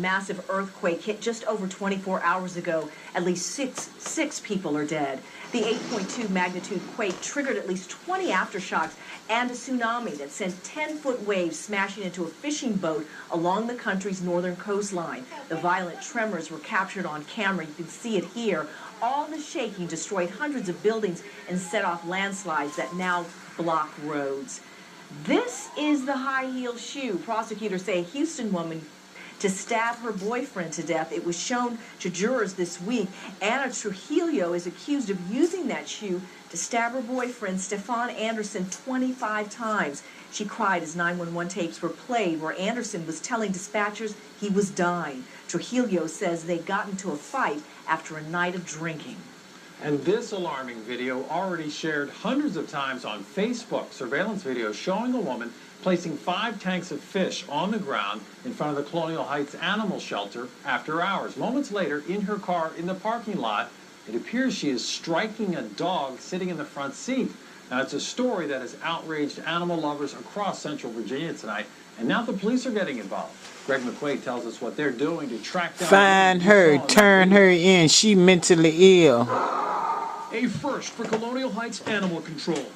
Massive earthquake hit just over 24 hours ago. At least six people are dead. The 8.2 magnitude quake triggered at least 20 aftershocks and a tsunami that sent 10-foot waves smashing into a fishing boat along the country's northern coastline. The violent tremors were captured on camera. You can see it here. All the shaking destroyed hundreds of buildings and set off landslides that now block roads. This is the high-heel shoe. Prosecutors say a Houston woman to stab her boyfriend to death. It was shown to jurors this week. Anna Trujillo is accused of using that shoe to stab her boyfriend, Stefan Anderson, 25 times. She cried as 911 tapes were played where Anderson was telling dispatchers he was dying. Trujillo says they got into a fight after a night of drinking. And this alarming video already shared hundreds of times on Facebook. Surveillance video showing a woman placing 5 tanks of fish on the ground in front of the Colonial Heights animal shelter after hours. Moments later, in her car in the parking lot, it appears she is striking a dog sitting in the front seat. Now, it's a story that has outraged animal lovers across Central Virginia tonight, and now the police are getting involved. Greg McQuaid tells us what they're doing to track down... Find her, turn her in. She mentally ill. A first for Colonial Heights Animal Control.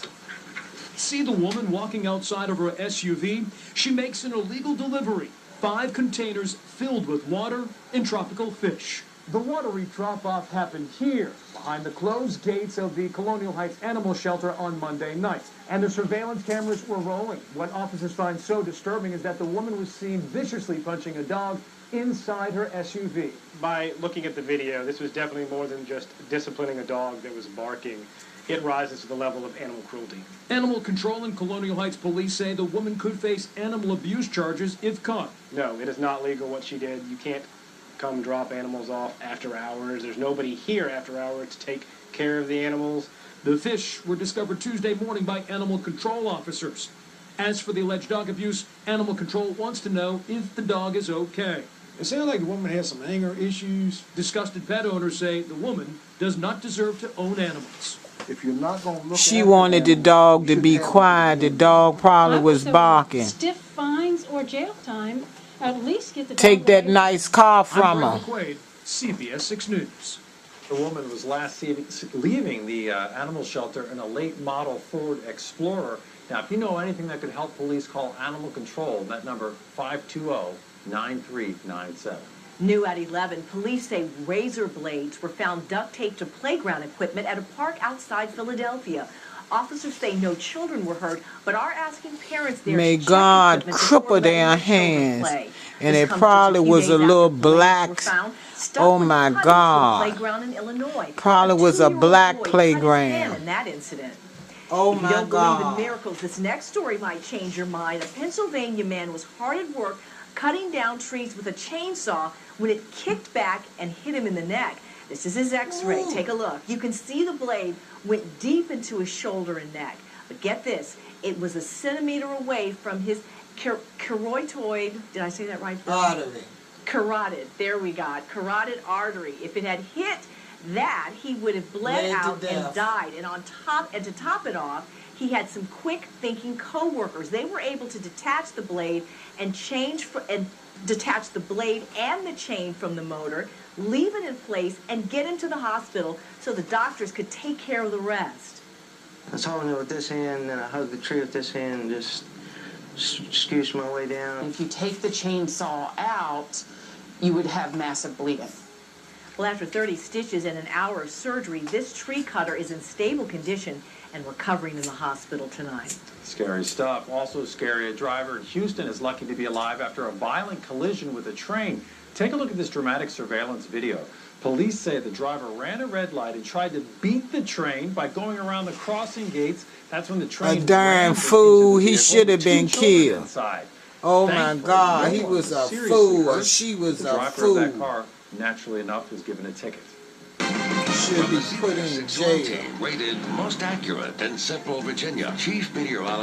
See the woman walking outside of her SUV? She makes an illegal delivery. 5 containers filled with water and tropical fish. The watery drop-off happened here, behind the closed gates of the Colonial Heights Animal Shelter on Monday night. And the surveillance cameras were rolling. What officers find so disturbing is that the woman was seen viciously punching a dog inside her SUV. By looking at the video, this was definitely more than just disciplining a dog that was barking. It rises to the level of animal cruelty. Animal Control and Colonial Heights police say the woman could face animal abuse charges if caught. No, it is not legal what she did. You can't come drop animals off after hours. There's nobody here after hours to take care of the animals. The fish were discovered Tuesday morning by Animal Control officers. As for the alleged dog abuse, Animal Control wants to know if the dog is okay. It sounds like the woman has some anger issues. Disgusted pet owners say the woman does not deserve to own animals. If you're not going to look She wanted the dog to be quiet. The dog probably was barking. Stiff fines or jail time. At least get the dog Take that away. nice car from I'm her. Greg McQuaid, CBS 6 News. The woman was last leaving the animal shelter in a late model Ford Explorer. Now, if you know anything that could help police, call Animal Control. That number, 520-9397. New at 11, police say razor blades were found duct taped to playground equipment at a park outside Philadelphia. Officers say no children were hurt, but are asking parents there May to check God equipment before cripple letting their their children hands. play. And This it comes probably just a few was a days little after blades black. were found stuck Oh with my putties God. to a playground in Illinois. Probably was a 2-year-old black boy cut his playground. hand in that incident. Oh If you my don't believe in God. miracles, this next story might change your mind. A Pennsylvania man was hard at work cutting down trees with a chainsaw when it kicked back and hit him in the neck. This is his x-ray. Take a look. You can see the blade went deep into his shoulder and neck. But get this, it was a centimeter away from his carotid, did I say that right? Artery. Carotid, there we got, carotid artery. If it had hit that, he would have bled out and died. And to top it off, he had some quick thinking co-workers. They were able to detach the blade and detach the blade and the chain from the motor, leave it in place, and get him to the hospital so the doctors could take care of the rest. I was holding it with this hand, and I hugged the tree with this hand and just scooched my way down. If you take the chainsaw out, you would have massive bleeding. Well, after 30 stitches and an hour of surgery, this tree cutter is in stable condition and recovering in the hospital tonight. Scary stuff. Also scary, a driver in Houston is lucky to be alive after a violent collision with a train. Take a look at this dramatic surveillance video. Police say the driver ran a red light and tried to beat the train by going around the crossing gates. That's when the train... A darn fool. He should have been killed. Inside. Oh my God. He was a fool. Or she was a fool. The driver of that car, naturally enough, was given a ticket. Should be put in jail. Rated most accurate in Central Virginia. Chief Meteorologist